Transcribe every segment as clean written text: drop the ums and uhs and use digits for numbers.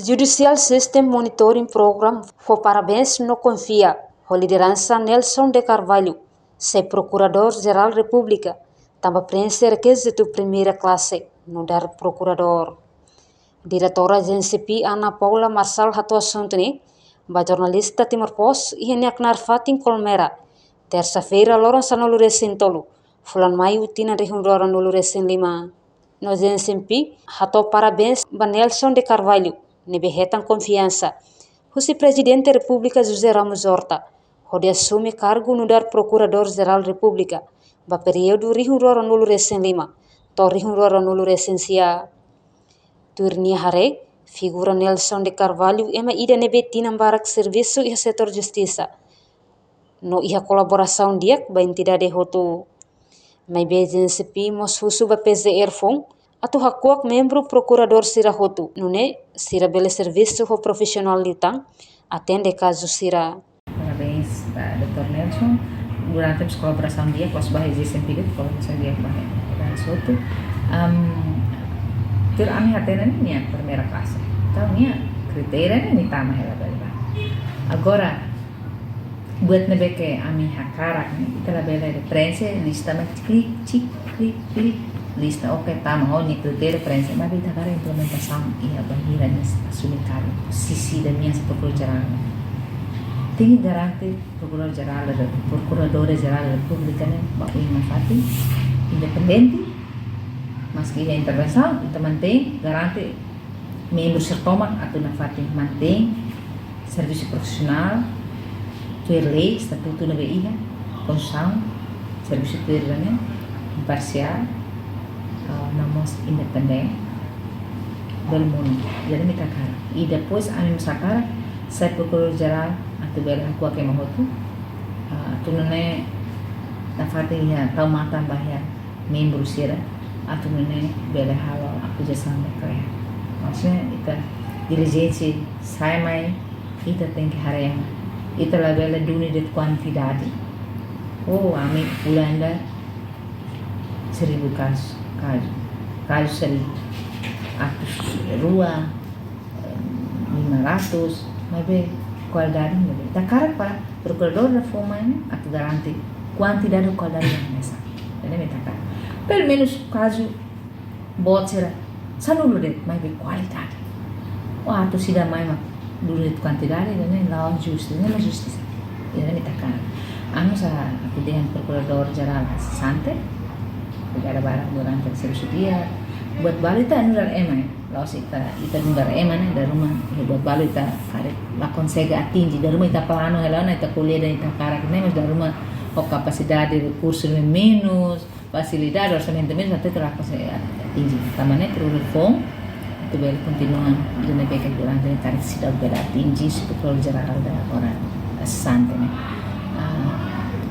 Judicial System Monitoring Program for parabéns no confia a liderança Nelson de Carvalho, se Procurador-Geral República, também preenche requisito primeira classe no dar procurador. Diretora GNCP Ana Paula Marçal Hato assunto ne, ba jornalista Timor Post e Niaknar Fatin Colmera, terça-feira loron sanolo recém tolo, fulan maio tina rehundora nolo recém lima. No GNCP, Hato parabéns ba Nelson de Carvalho, nebehetan confiança. Husi Presidente República José Ramos Horta, onde assume cargo no dar Procurador-Geral República, ba período rihunrora nulu recém lima, to rihunrora nulu recensia. Turnia hare, figura Nelson de Carvalho ema ida nebetina barak serviço e setor justiça. No iha colaboração diak ba entidade hotu. Mai BNCP mos husu ba PZR fong, atau hakuak membro procurador sira hotu, nune sira bele serviço ho profissional liutang, atende caso sira. Parabéns Pak Dr. Nelson, durante kolaborasi dia kos bahaya SMP itu kolaborasi dia bahaya dan suatu ami hatena ni a primeira classe. Então minha kriteria ni tama hela bela. Agora buat nebeke ami hakarak ni kita la bela de prensa lista na klik lista oke tama ho ni kriteria prensa mas kita cara implementação e a barreira nessa sulicado sisi da minha procuradora. Tem garante Procurador-Geral da República né, baku Mafati independente, mas que a intervenção kita mantém garante membro sertomak atau Mafati mantém serviço profissional, ter lei, estatuto na BIA, Constituição, serviço né, imparcial, namos independente del mundo, jadi mita cara. E depois a mim sakara saya Procurador-Geral atau bela aku akan mahotu tu nene nafatingnya tau mata bahaya membro sira atau nene bela halo aku jasa mereka maksudnya kita diligensi saya mai kita tem que harem kita la bela dunia de quantidade ami ulanda 1000 kasus seri atus rua 500 mas qualidade da cara para procurador da forma atau garanti quantidade de qualidade nessa ele me tacar pelo menos caso botira sanulo de mais de qualidade o ato se dá mais duro de quantidade né lá justiça né justiça ele me tacar anu sa pilihan Procurador-Geral sante negara barat durante serviço dia buat balita anu dar emai laos ita dengar emane dari rumah buat balita kare la consegue atingir dari rumah ita plano helana ita kuliah dan ita karak mas dari rumah o capacidade de recurso menos facilidade orçamento menos até terá consegue atingir tamane terus reform itu bel continuam de nebeka durante tarik sidau bela atingir Procurador-Geral da orang sante né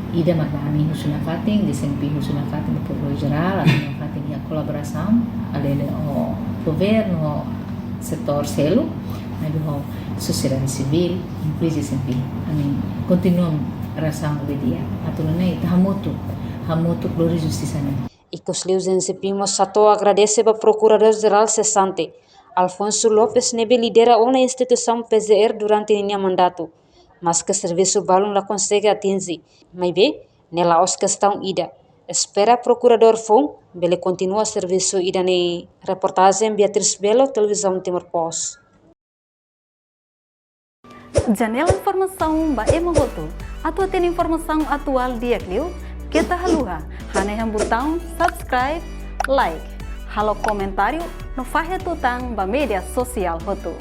ida magdami husuna fating desempenho husuna fating Procurador-Geral husuna fating a colaboração além do governo setor selo mas do sociedade civil empresa sempre continuam ração do dia atulane hamutu glória justiça né Ikos lius GNCP Sato agradece ba Procurador-Geral cessante Alfonso Lopes nebe lidera uma instituição PZR durante minha mandato mas que serviço balão la consegue atingir mas be nela os questão ida espera procurador fom bele continua serviço ida ne reportagem Beatriz Belo televisão Timor Post. Janela informação ba emohoto atau tem informação atual dia kliu kita haluha hane yang botão subscribe like halo comentário no fahe tutang ba media sosial hotu.